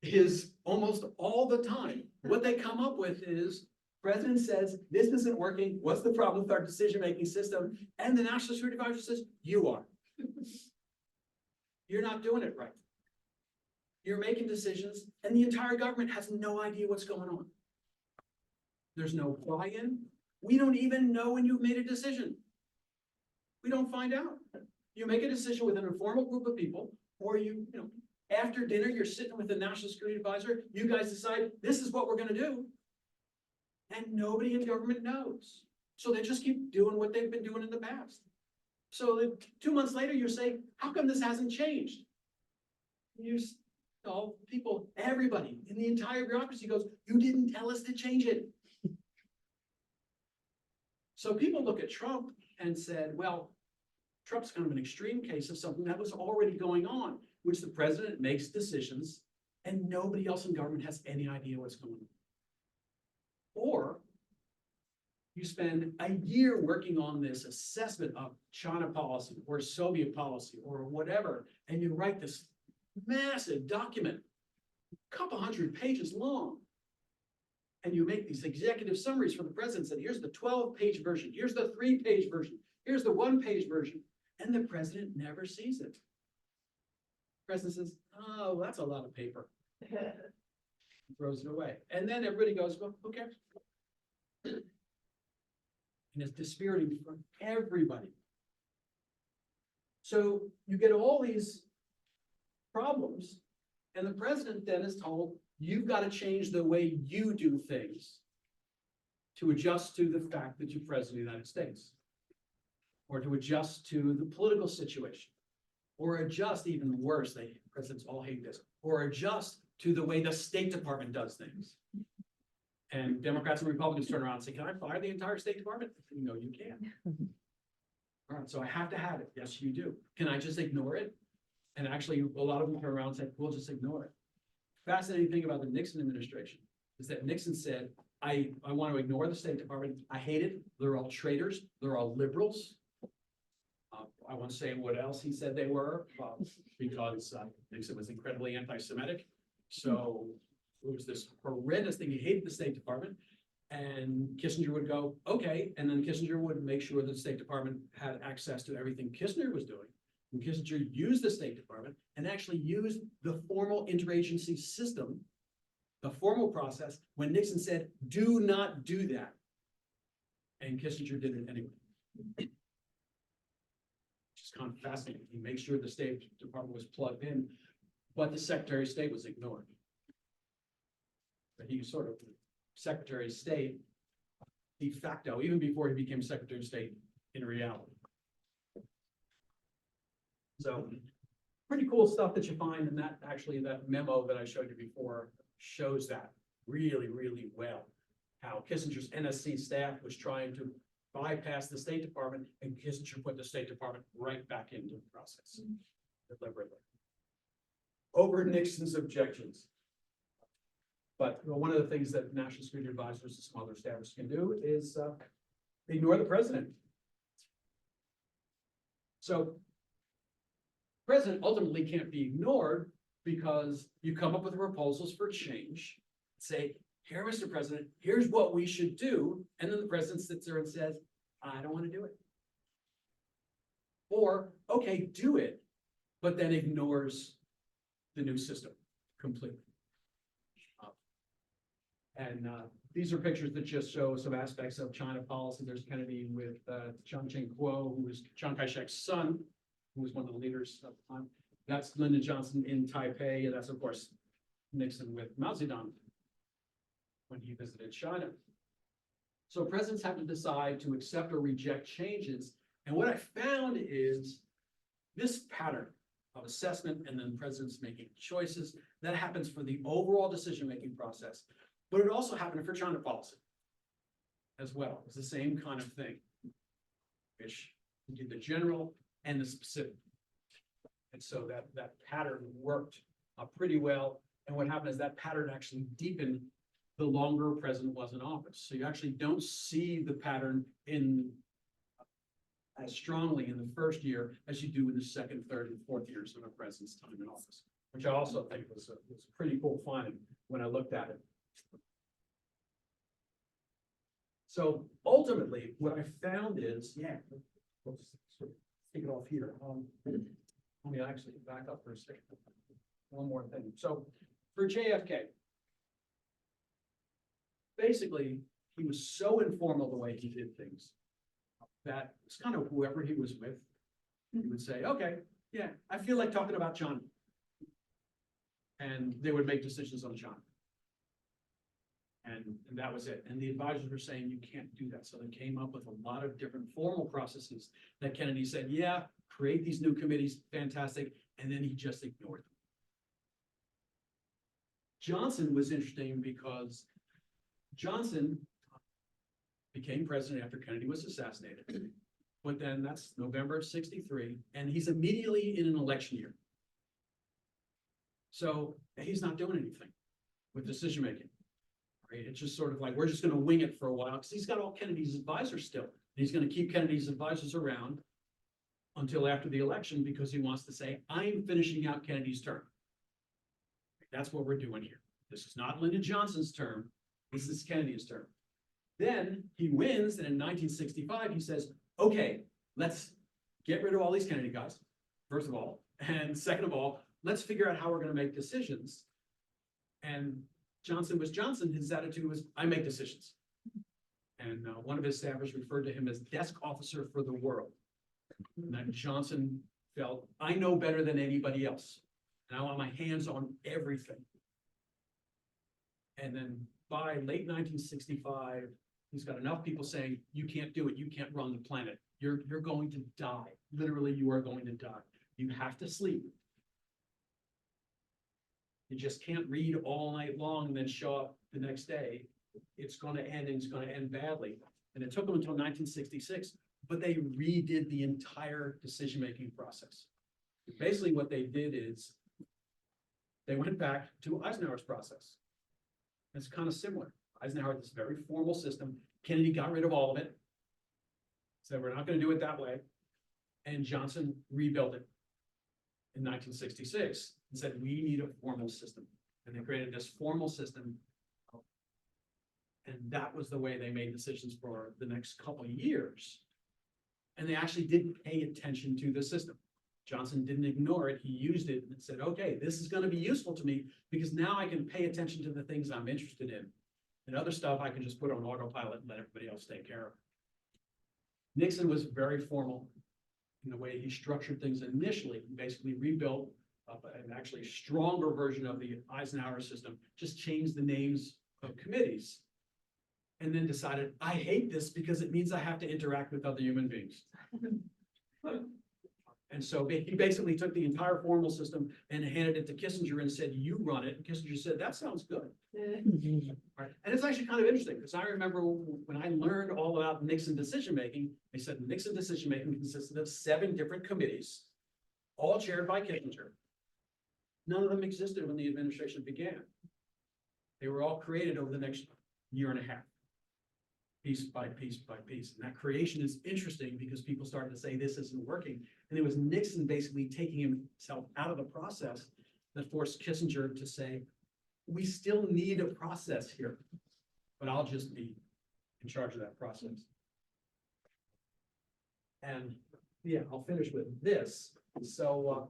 Is almost all the time, what they come up with is, president says, this isn't working. What's the problem with our decision-making system? And the national security advisor says, you are. You're not doing it right. you're making decisions and the entire government has no idea what's going on. There's no buy-in. We don't even know when you've made a decision. We don't find out. You make a decision with an informal group of people, or after dinner, you're sitting with the National Security Advisor, you guys decide, this is what we're gonna do. And nobody in government knows. So they just keep doing what they've been doing in the past. So that 2 months later, you say, how come this hasn't changed? People, everybody in the entire bureaucracy goes, you didn't tell us to change it. So people look at Trump and said, well, Trump's kind of an extreme case of something that was already going on, which the president makes decisions and nobody else in government has any idea what's going on. Or you spend a year working on this assessment of China policy or Soviet policy or whatever, and you write this massive document, a couple hundred pages long. And you make these executive summaries for the president, said, here's the 12-page version, here's the 3-page version, here's the 1-page version. And the president never sees it. The president says, oh, that's a lot of paper. Throws it away. And then everybody goes, well, who cares? And it's dispiriting for everybody. So you get all these problems, and the president then is told, you've got to change the way you do things to adjust to the fact that you're president of the United States, or to adjust to the political situation, or adjust, even worse, presidents all hate this, or adjust to the way the State Department does things. And Democrats and Republicans turn around and say, can I fire the entire State Department? No, you can't. All right, so I have to have it. Yes, you do. Can I just ignore it? And actually, a lot of them turn around and say, we'll just ignore it. Fascinating thing about the Nixon administration is that Nixon said, I want to ignore the State Department. I hate it. They're all traitors. They're all liberals. I won't say what else he said they were, because Nixon was incredibly anti-Semitic. So it was this horrendous thing. He hated the State Department. And Kissinger would go, okay. And then Kissinger would make sure that the State Department had access to everything Kissinger was doing. And Kissinger used the State Department and actually used the formal interagency system, the formal process, when Nixon said, do not do that. And Kissinger did it anyway. Which is kind of fascinating. He made sure the State Department was plugged in, but the Secretary of State was ignored. But he was sort of Secretary of State de facto, even before he became Secretary of State in reality. So pretty cool stuff that you find, and that actually that memo that I showed you before shows that really, really well. How Kissinger's NSC staff was trying to bypass the State Department, and Kissinger put the State Department right back into the process deliberately. Over Nixon's objections. But one of the things that national security advisors and some other staffers can do is ignore the president. So the president ultimately can't be ignored because you come up with proposals for change, say, here, Mr. President, here's what we should do. And then the president sits there and says, I don't want to do it. Or, okay, do it, but then ignores the new system completely. These are pictures that just show some aspects of China policy. There's Kennedy with Chiang Ching-kuo, who was Chiang Kai-shek's son, who was one of the leaders at the time. That's Lyndon Johnson in Taipei, and that's, of course, Nixon with Mao Zedong when he visited China. So presidents have to decide to accept or reject changes. And what I found is this pattern of assessment and then presidents making choices, that happens for the overall decision-making process. But it also happened for China policy as well. It's the same kind of thing, which you did the general and the specific. And so that pattern worked pretty well. And what happened is that pattern actually deepened the longer a president was in office. So you actually don't see the pattern in as strongly in the first year as you do in the second, third, and fourth years of a president's time in office, which I also think was a pretty cool finding when I looked at it. So ultimately, what I found is, let's sort of take it off here. Let me actually back up for a second. one more thing. So for JFK, basically, he was so informal the way he did things that it's kind of whoever he was with, he would say, okay, yeah, I feel like talking about John. And they would make decisions on John. And that was it. And the advisors were saying, you can't do that. So they came up with a lot of different formal processes that Kennedy said, yeah, create these new committees, fantastic. And then he just ignored them. Johnson was interesting because Johnson became president after Kennedy was assassinated. But then that's November of '63, and he's immediately in an election year. So he's not doing anything with decision making. Right? It's just sort of like, we're just going to wing it for a while because he's got all Kennedy's advisors still. He's going to keep Kennedy's advisors around until after the election because he wants to say, I'm finishing out Kennedy's term. That's what we're doing here. This is not Lyndon Johnson's term. This is Kennedy's term. Then he wins, and in 1965, he says, okay, let's get rid of all these Kennedy guys, first of all. And second of all, let's figure out how we're going to make decisions. And Johnson was Johnson. His attitude was, I make decisions. And one of his staffers referred to him as desk officer for the world. And then Johnson felt, I know better than anybody else. And I want my hands on everything. And then by late 1965, he's got enough people saying, you can't do it. You can't run the planet. You're going to die. Literally, you are going to die. You have to sleep. You just can't read all night long and then show up the next day. It's going to end, and it's going to end badly. And it took them until 1966, but they redid the entire decision-making process. Basically, what they did is they went back to Eisenhower's process. It's kind of similar. Eisenhower had this very formal system. Kennedy got rid of all of it. Said, we're not going to do it that way. And Johnson rebuilt it in 1966 and said, we need a formal system. And they created this formal system. And that was the way they made decisions for the next couple of years. And they actually didn't pay attention to the system. Johnson didn't ignore it. He used it and said, okay, this is going to be useful to me because now I can pay attention to the things I'm interested in. And other stuff I can just put on autopilot and let everybody else take care of. Nixon was very formal in the way he structured things initially. He basically rebuilt an actually stronger version of the Eisenhower system, just changed the names of committees. And then decided, I hate this because it means I have to interact with other human beings. And so he basically took the entire formal system and handed it to Kissinger and said, you run it. And Kissinger said, that sounds good. Right. And it's actually kind of interesting because I remember when I learned all about Nixon decision-making, they said Nixon decision-making consisted of 7 different committees, all chaired by Kissinger. None of them existed when the administration began. They were all created over the next year and a half. Piece by piece by piece. And that creation is interesting because people started to say this isn't working. And it was Nixon basically taking himself out of the process that forced Kissinger to say, we still need a process here, but I'll just be in charge of that process. And yeah, I'll finish with this. So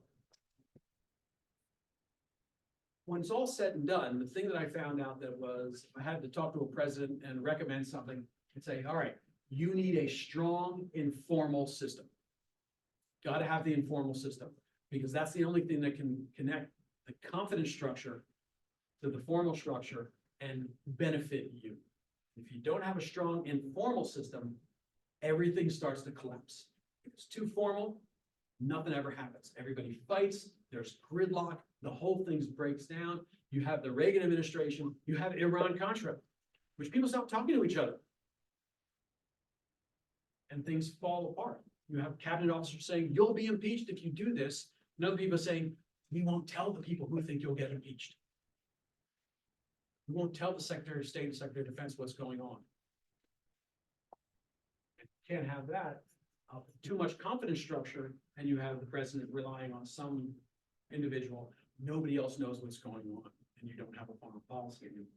when it's all said and done, the thing that I found out that was, if I had to talk to a president and recommend something, and say, all right, you need a strong informal system. Got to have the informal system because that's the only thing that can connect the confidence structure to the formal structure and benefit you. If you don't have a strong informal system, everything starts to collapse. If it's too formal, nothing ever happens. Everybody fights, there's gridlock, the whole thing breaks down. You have the Reagan administration, you have Iran-Contra, which people stop talking to each other. And things fall apart. You have cabinet officers saying, you'll be impeached if you do this. And other people saying, we won't tell the people who think you'll get impeached. We won't tell the Secretary of State and Secretary of Defense what's going on. You can't have that. Too much confidence structure, and you have the president relying on some individual. Nobody else knows what's going on, and you don't have a foreign policy anymore.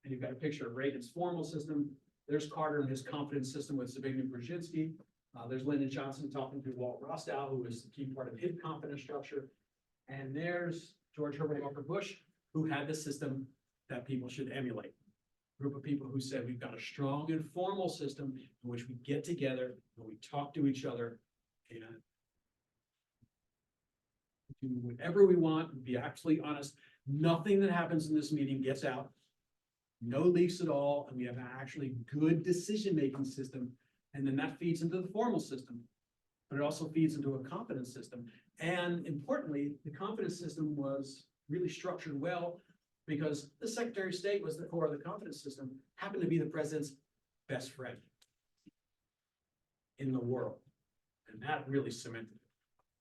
And you've got a picture of Reagan's formal system. There's Carter and his confidence system with Zbigniew Brzezinski. There's Lyndon Johnson talking to Walt Rostow, who was the key part of his confidence structure. And there's George Herbert Walker Bush, who had the system that people should emulate. Group of people who said, we've got a strong and formal system in which we get together and we talk to each other and do whatever we want, be absolutely honest. Nothing that happens in this meeting gets out. No leaks at all, and we have an actually good decision-making system. And then that feeds into the formal system, but it also feeds into a confidence system. And importantly, the confidence system was really structured well because the Secretary of State was the core of the confidence system, happened to be the president's best friend in the world. And that really cemented it.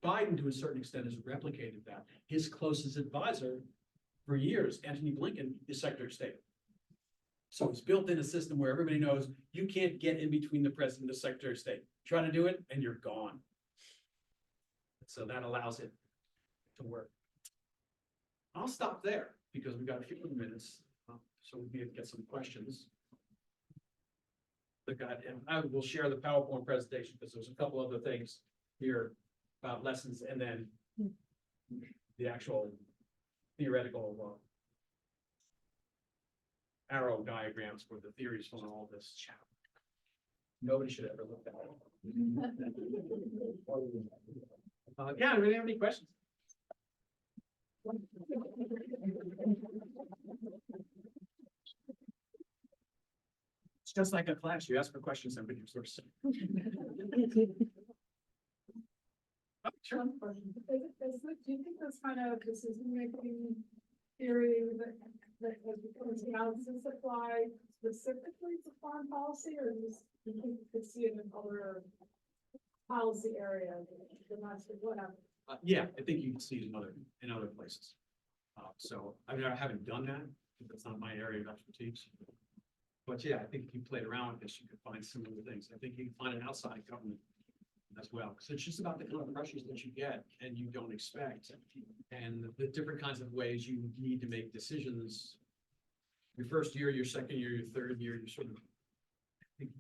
Biden, to a certain extent, has replicated that. His closest advisor for years, Antony Blinken, is Secretary of State. So it's built in a system where everybody knows you can't get in between the president and the Secretary of State. Try to do it and you're gone. So that allows it to work. I'll stop there because we've got a few more minutes, so we can get some questions. And I will share the PowerPoint presentation because there's a couple other things here about lessons and then the actual theoretical arrow diagrams for the theories from all this chat. Nobody should ever look at it. Yeah, do we have any questions? It's just like a class. You ask for questions, somebody first. Oh, sure. Do you think that's kind of decision-making theory that has become analysis apply specifically to foreign policy, or do you think you could see it in other policy areas, domestic, whatever? Yeah, I think you can see it in other places. So I mean, I haven't done that. That's not my area of expertise. But yeah, I think if you played around with this, you could find similar things. I think you can find an outside government as well, because it's just about the kind of pressures that you get and you don't expect, and the different kinds of ways you need to make decisions. Your first year, your second year, your third year, you sort of, I think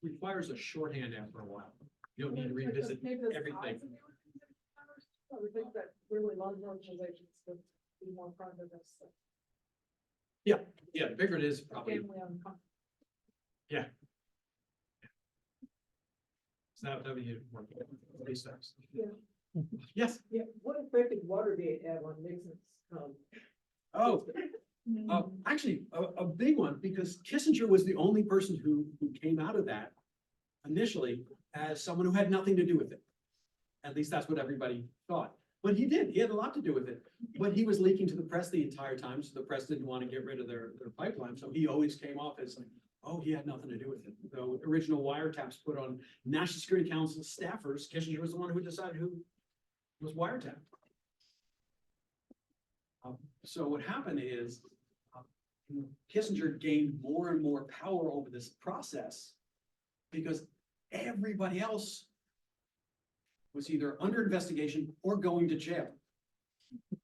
requires a shorthand after a while. You don't need to revisit everything. I would think that really large organizations would be more part of this. Yeah, the bigger it is, probably. Yeah. So that would be working. Yeah. Yes. Yeah, what effect did Watergate have on Nixon's, Actually, a big one, because Kissinger was the only person who came out of that initially as someone who had nothing to do with it. At least that's what everybody thought. But he did. He had a lot to do with it. But he was leaking to the press the entire time, so the press didn't want to get rid of their pipeline. So he always came off as like, oh, he had nothing to do with it. The original wiretaps put on National Security Council staffers, Kissinger was the one who decided who was wiretapped. So what happened is Kissinger gained more and more power over this process because everybody else was either under investigation or going to jail,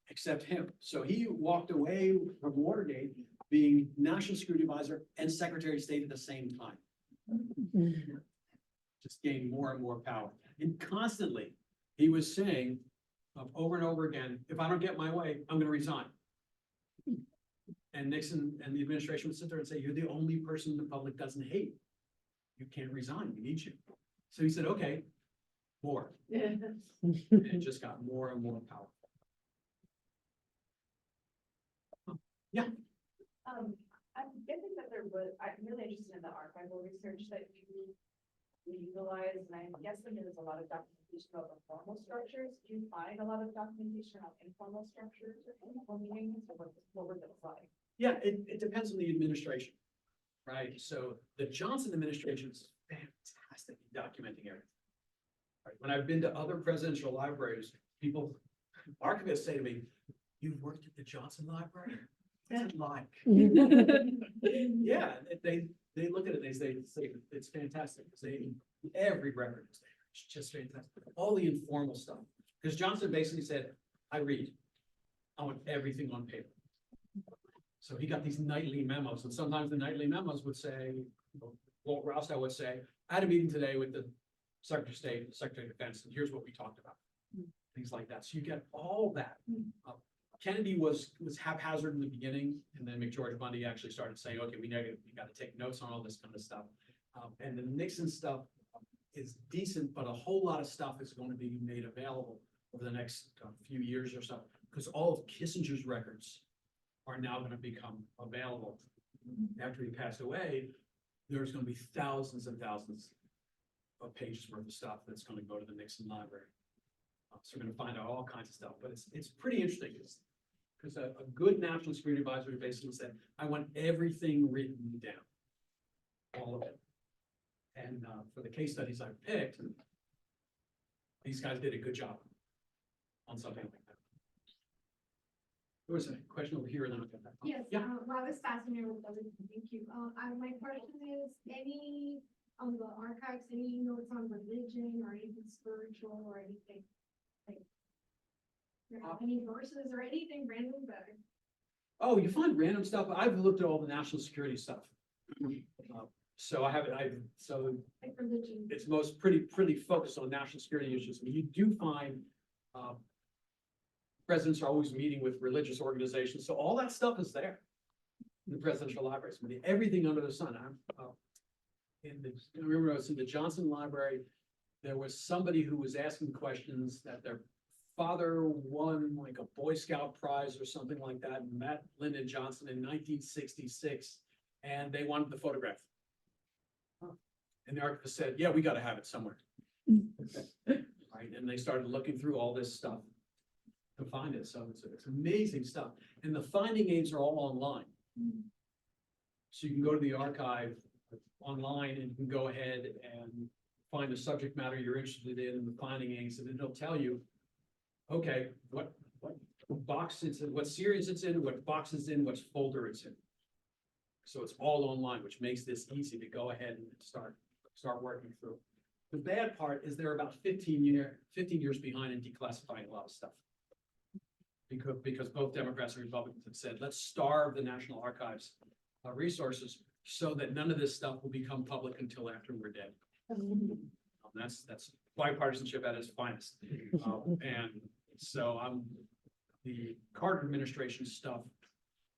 except him. So he walked away from Watergate being National Security Advisor and Secretary of State at the same time. Just gained more and more power. And constantly, he was saying over and over again, if I don't get my way, I'm going to resign. And Nixon and the administration would sit there and say, you're the only person the public doesn't hate. You can't resign, we need you. So he said, okay, more. And it just got more and more powerful. Yeah. I'm guessing that I'm really interested in the archival research that you utilize, and I'm guessing there's a lot of documentation about the formal structures. Do you find a lot of documentation on informal structures or informal meetings, or what would it like? Yeah, it depends on the administration, right? So the Johnson administration is fantastic at documenting everything. Right? When I've been to other presidential libraries, archivists say to me, you've worked at the Johnson Library? What's it like? Yeah, they look at it, they say it's fantastic. Every record is there. It's just fantastic. All the informal stuff. Because Johnson basically said, I read. I want everything on paper. So he got these nightly memos, and sometimes the nightly memos would say, Walt Rostow would say, I had a meeting today with the Secretary of State, the Secretary of Defense, and here's what we talked about. things like that. So you get all that. Kennedy was haphazard in the beginning, and then McGeorge Bundy actually started saying, okay, we got to take notes on all this kind of stuff. And the Nixon stuff is decent, but a whole lot of stuff is going to be made available over the next few years or so, because all of Kissinger's records are now going to become available. After he passed away, there's going to be thousands and thousands of pages worth of stuff that's going to go to the Nixon library. So we're going to find out all kinds of stuff, but it's pretty interesting because a good national security advisor basically said, I want everything written down, all of it. And for the case studies I picked, these guys did a good job on something like that. There was a question over here and then I'll get back. Yes, Yeah. well, I was fascinated with everything, thank you. My question is, any, on the archives, any notes on religion or anything spiritual or anything? Like, any verses or anything random that? Oh, you find random stuff. I've looked at all the national security stuff. So I haven't, so Like religion. it's most pretty focused on national security issues. I mean, you do find presidents are always meeting with religious organizations, so all that stuff is there in the presidential libraries. I mean, everything under the sun. I remember I was in the Johnson Library. There was somebody who was asking questions that their father won like a Boy Scout prize or something like that, Matt Lyndon Johnson in 1966, and they wanted the photograph. And the archivist said, yeah, we got to have it somewhere. Right, and they started looking through all this stuff to find it. So it's amazing stuff. And the finding aids are all online. So you can go to the archive online and you can go ahead and find the subject matter you're interested in, the finding aids, and it'll tell you, okay, what box it's in, what series it's in, what box it's in, what folder it's in. So it's all online, which makes this easy to go ahead and start working through. The bad part is they're about 15 years behind in declassifying a lot of stuff. Because both Democrats and Republicans have said, let's starve the National Archives resources so that none of this stuff will become public until after we're dead. That's bipartisanship at its finest. And so the Carter administration stuff,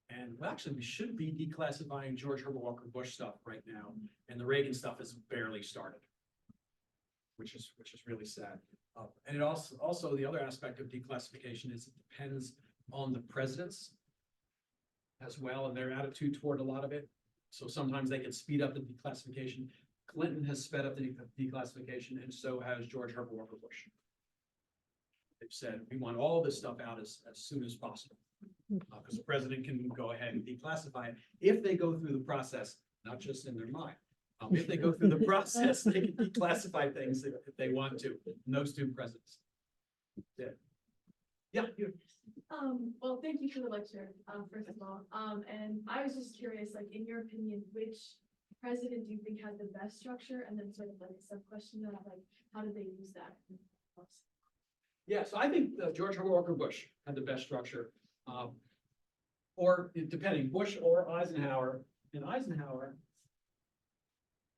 and well, actually we should be declassifying George Herbert Walker Bush stuff right now, and the Reagan stuff has barely started, which is really sad. And it also the other aspect of declassification is it depends on the presidents as well and their attitude toward a lot of it. So sometimes they can speed up the declassification. Clinton has sped up the declassification, and so has George Herbert Walker Bush. They've said, we want all this stuff out as soon as possible. Because the president can go ahead and declassify it if they go through the process, not just in their mind. If they go through the process, they can declassify things if they want to. And those two presidents. Yeah. You. Well, thank you for the lecture, first of all. And I was just curious, like, in your opinion, which president do you think had the best structure? And then sort of like a sub-question of like, how did they use that? Yeah, so I think George Herbert Walker Bush had the best structure. Or depending, Bush or Eisenhower. And Eisenhower,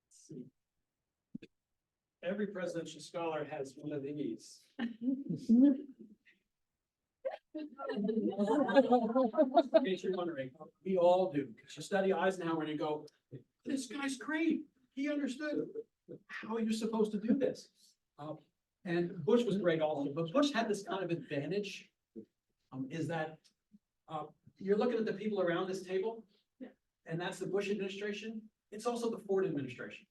let's see. Every presidential scholar has one of these. In case you're wondering, we all do. Because you study Eisenhower and you go, this guy's great. He understood how you're supposed to do this. And Bush was great also, but Bush had this kind of advantage, is that you're looking at the people around this table, and that's the Bush administration. It's also the Ford administration.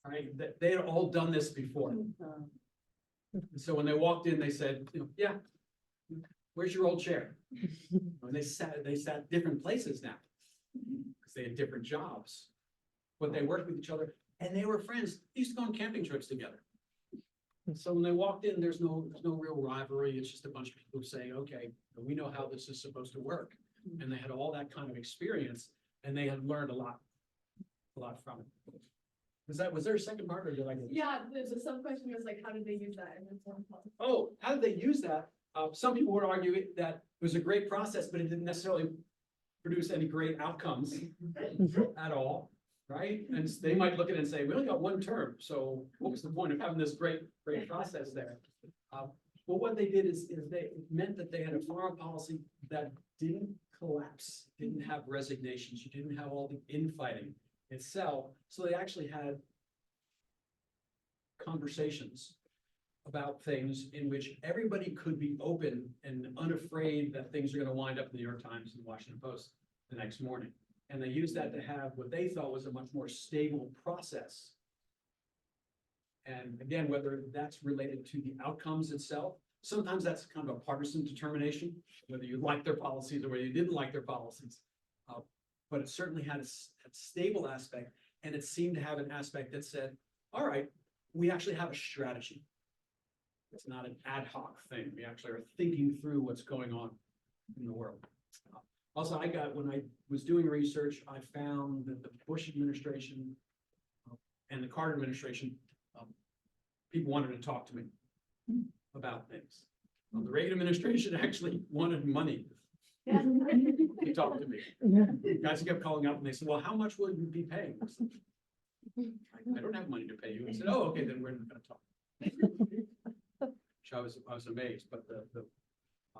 All right, they had all done this before. And so when they walked in, they said, yeah, where's your old chair? And they sat different places now because they had different jobs, but they worked with each other and they were friends. They used to go on camping trips together. And so when they walked in, there's no real rivalry. It's just a bunch of people saying, okay, we know how this is supposed to work. And they had all that kind of experience and they had learned a lot from it. Was there a second part or did I get it? Yeah, there's a sub-question was like, how did they use that? And then one part. Oh, how did they use that? Some people would argue that it was a great process, but it didn't necessarily produce any great outcomes at all. right? And they might look at it and say, we only got one term, so what was the point of having this great process there? Well, what they did is it meant that they had a foreign policy that didn't collapse, didn't have resignations, you didn't have all the infighting itself. So they actually had conversations about things in which everybody could be open and unafraid that things are going to wind up in the New York Times and Washington Post the next morning. And they used that to have what they thought was a much more stable process. And again, whether that's related to the outcomes itself, sometimes that's kind of a partisan determination, whether you like their policies or whether you didn't like their policies. But it certainly had a stable aspect, and it seemed to have an aspect that said, all right, we actually have a strategy. It's not an ad hoc thing. We actually are thinking through what's going on in the world. Also, when I was doing research, I found that the Bush administration and the Carter administration, people wanted to talk to me about things. The Reagan administration actually wanted money to talk to me. Guys kept calling up and they said, well, how much will you be paying? I don't have money to pay you. I said, oh, okay, then we're not going to talk. Which I was amazed, but the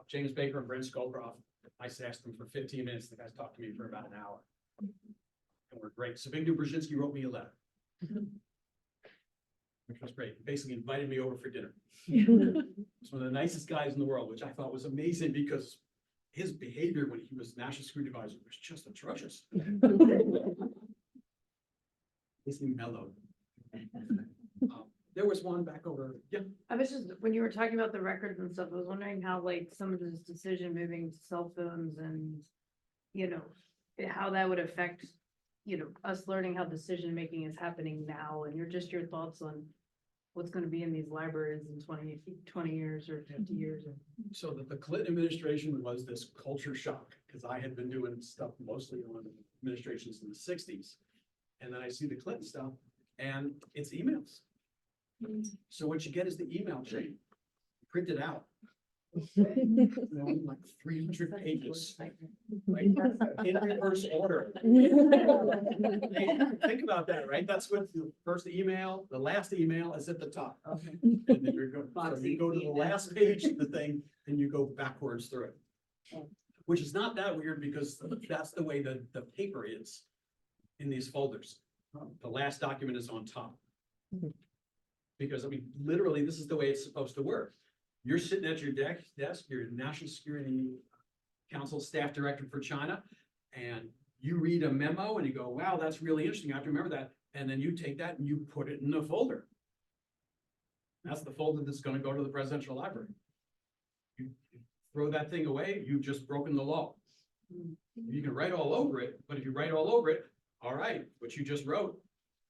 James Baker and Brent Scowcroft, I asked them for 15 minutes. The guys talked to me for about an hour. And we're great. Zbigniew Brzezinski wrote me a letter, which was great. Basically invited me over for dinner. He's one of the nicest guys in the world, which I thought was amazing because his behavior when he was national security advisor was just atrocious. Basically mellowed. There was one back over. Yeah. I was just, when you were talking about the records and stuff, I was wondering how like some of this decision moving to cell phones and, you know, how that would affect, you know, us learning how decision making is happening now, and your thoughts on what's going to be in these libraries in 20 years or 50 years. So that the Clinton administration was this culture shock, because I had been doing stuff mostly on administrations in the 60s. And then I see the Clinton stuff and it's emails. So what you get is the email chain printed out. You know, like 300 pages, right? In reverse order. Think about that, right? That's what the first email, the last email is at the top. And then you go to the last page of the thing and you go backwards through it. Which is not that weird because that's the way the paper is in these folders. The last document is on top. Because I mean, literally, this is the way it's supposed to work. You're sitting at your desk, you're National Security Council Staff Director for China, and you read a memo and you go, wow, that's really interesting. I have to remember that. And then you take that and you put it in a folder. That's the folder that's going to go to the presidential library. You throw that thing away, you've just broken the law. You can write all over it, but if you write all over it, all right, what you just wrote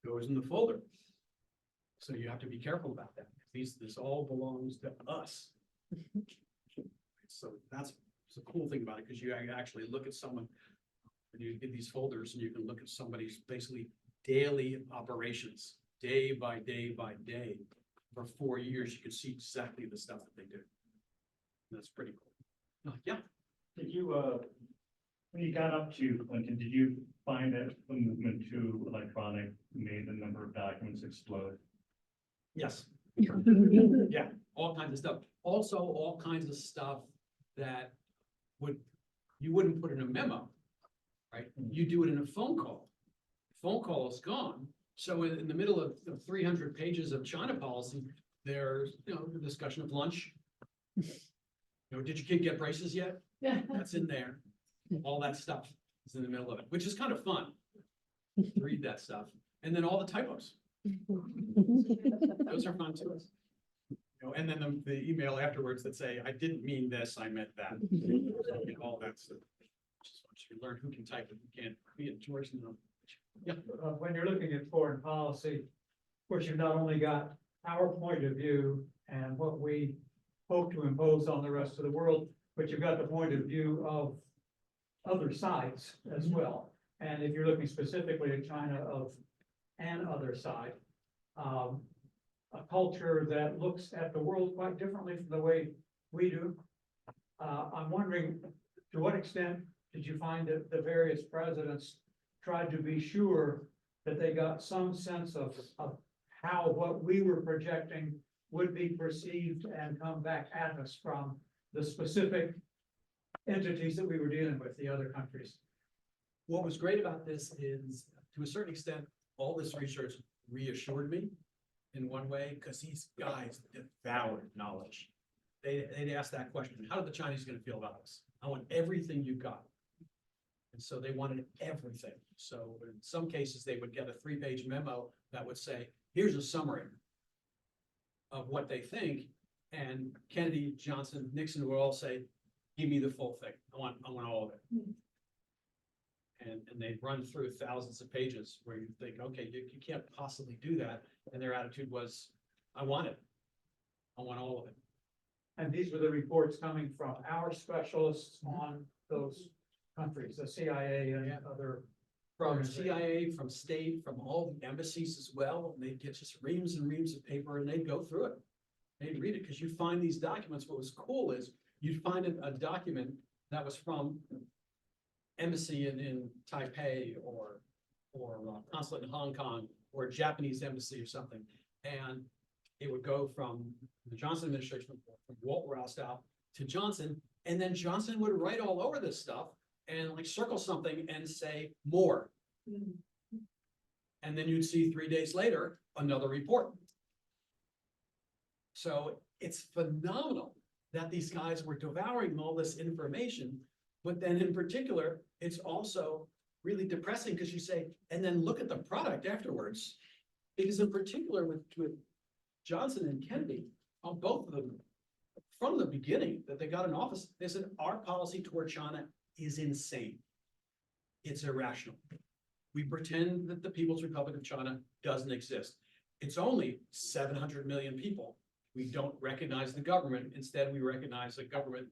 goes in the folder. So you have to be careful about that. This all belongs to us. So that's the cool thing about it, because you actually look at someone, and you get these folders and you can look at somebody's basically daily operations, day by day by day. For 4 years, you can see exactly the stuff that they do. And that's pretty cool. Yeah. Did you, when you got up to Clinton, did you find that the movement to electronic made the number of documents explode? Yes. Yeah, all kinds of stuff. Also, all kinds of stuff that you wouldn't put in a memo, right? You do it in a phone call. Phone call is gone. So in the middle of 300 pages of China policy, there's, you know, the discussion of lunch. You know, did your kid get braces yet? That's in there. All that stuff is in the middle of it, which is kind of fun to read that stuff. And then all the typos. Those are fun too. You know, and then the email afterwards that say, I didn't mean this, I meant that. All that stuff. Just want you to learn who can type and who can't. Be a George. Yeah. When you're looking at foreign policy, of course, you've not only got our point of view and what we hope to impose on the rest of the world, but you've got the point of view of other sides as well. And if you're looking specifically at China of an other side, a culture that looks at the world quite differently from the way we do. I'm wondering, to what extent did you find that the various presidents tried to be sure that they got some sense of how what we were projecting would be perceived and come back at us from the specific entities that we were dealing with, the other countries. What was great about this is, to a certain extent, all this research reassured me in one way, because these guys devoured knowledge. They'd ask that question, how are the Chinese gonna feel about this? I want everything you've got. And so they wanted everything. So in some cases, they would get a 3-page memo that would say, here's a summary of what they think. And Kennedy, Johnson, Nixon would all say, give me the full thing. I want all of it. And they'd run through thousands of pages where you think, okay, you can't possibly do that. And their attitude was, I want it. I want all of it. And these were the reports coming from our specialists on those countries, the CIA and other. From organizations. CIA, from state, from all the embassies as well. And they'd get just reams and reams of paper and they'd go through it. They'd read it, because you find these documents. What was cool is you'd find a document that was from embassy in Taipei or consulate in Hong Kong or a Japanese embassy or something. And it would go from the Johnson administration, from Walter Rostow to Johnson, and then Johnson would write all over this stuff and like circle something and say more. And then you'd see 3 days later, another report. So it's phenomenal that these guys were devouring all this information, but then in particular, it's also really depressing because you say, and then look at the product afterwards. Because in particular with Johnson and Kennedy, on both of them, from the beginning that they got in office, they said, our policy toward China is insane. It's irrational. We pretend that the People's Republic of China doesn't exist. It's only 700 million people. We don't recognize the government. Instead, we recognize a government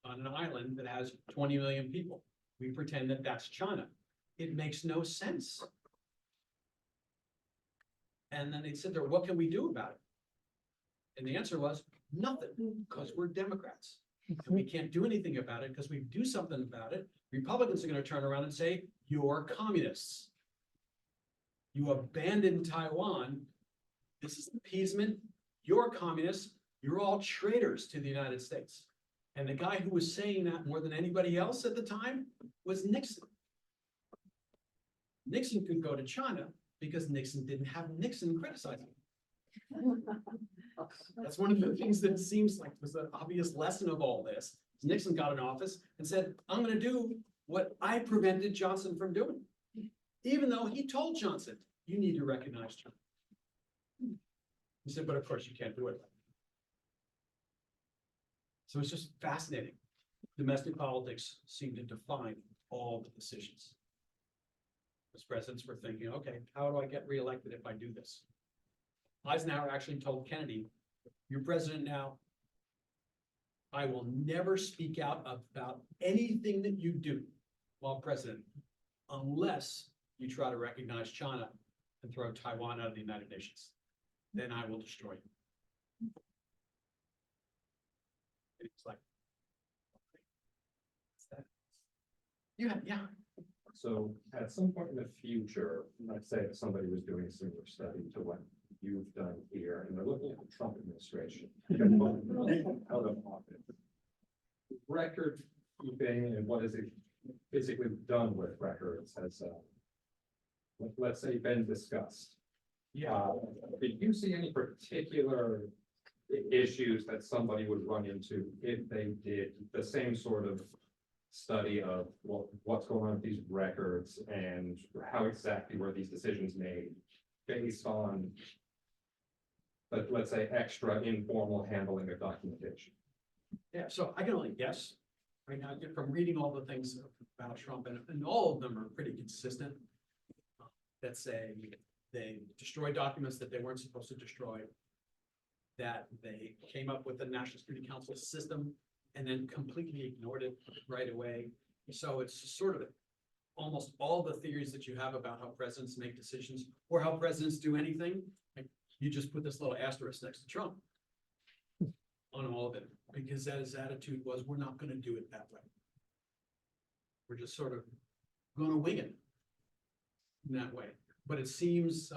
on an island that has 20 million people. We pretend that that's China. It makes no sense. And then they said there, what can we do about it? And the answer was nothing, because we're Democrats. And we can't do anything about it, because we do something about it. Republicans are going to turn around and say, you're communists. You abandoned Taiwan. This is appeasement. You're communists. You're all traitors to the United States. And the guy who was saying that more than anybody else at the time was Nixon. Nixon could go to China because Nixon didn't have Nixon criticizing him. That's one of the things that seems like was the obvious lesson of all this. Nixon got in office and said, I'm going to do what I prevented Johnson from doing. Even though he told Johnson, you need to recognize China. He said, but of course you can't do it. So it's just fascinating. Domestic politics seem to define all the decisions. As presidents were thinking, okay, how do I get reelected if I do this? Eisenhower actually told Kennedy, you're president now. I will never speak out about anything that you do while president, unless you try to recognize China and throw Taiwan out of the United Nations. Then I will destroy you. It's like, yeah. So at some point in the future, let's say if somebody was doing a similar study to what you've done here, and they're looking at the Trump administration out of office. Record keeping and what is it physically done with records has, let's say, been discussed. Did you see any particular issues that somebody would run into if they did the same sort of study of what's going on with these records and how exactly were these decisions made based on, but let's say, extra informal handling of documentation? Yeah, so I can only guess right now, from reading all the things about Trump, and all of them are pretty consistent. That say they destroyed documents that they weren't supposed to destroy, that they came up with the National Security Council system and then completely ignored it right away. So it's just sort of almost all the theories that you have about how presidents make decisions or how presidents do anything. Like, you just put this little asterisk next to Trump on all of it, because his attitude was, we're not going to do it that way. We're just sort of going to wing it in that way. But it seems,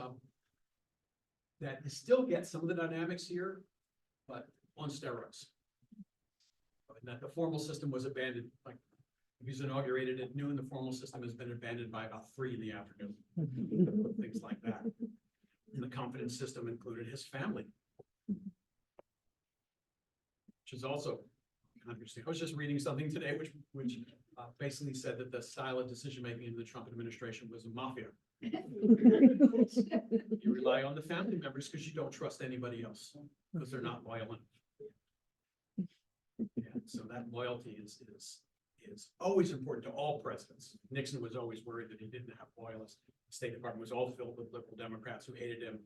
that you still get some of the dynamics here, but on steroids. And that the formal system was abandoned, like, it was inaugurated at noon, the formal system has been abandoned by about 3 in the afternoon. Things like that. And the confidence system included his family. Which is also interesting. I was just reading something today, which basically said that the style of decision-making in the Trump administration was a mafia. You rely on the family members because you don't trust anybody else, because they're not violent. And so that loyalty is always important to all presidents. Nixon was always worried that he didn't have loyalists. The State Department was all filled with liberal Democrats who hated him,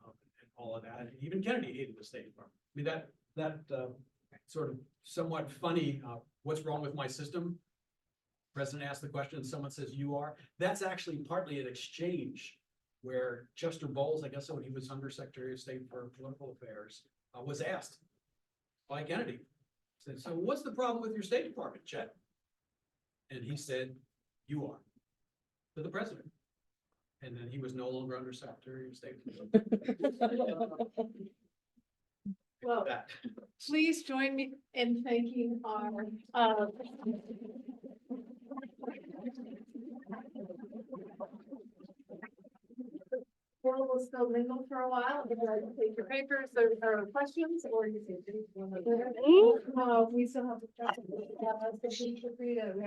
and all of that. And even Kennedy hated the State Department. I mean, that sort of somewhat funny, what's wrong with my system? President asked the question and someone says, you are. That's actually partly an exchange where Chester Bowles, I guess when he was Undersecretary of State for Political Affairs, was asked by Kennedy. Said, so what's the problem with your State Department, Chet? And he said, you are, to the president. And then he was no longer Undersecretary of State. Well, That. please join me in thanking our, World will still mingle for a while. If you'd like to take your papers, there are questions, or you can. We still have to.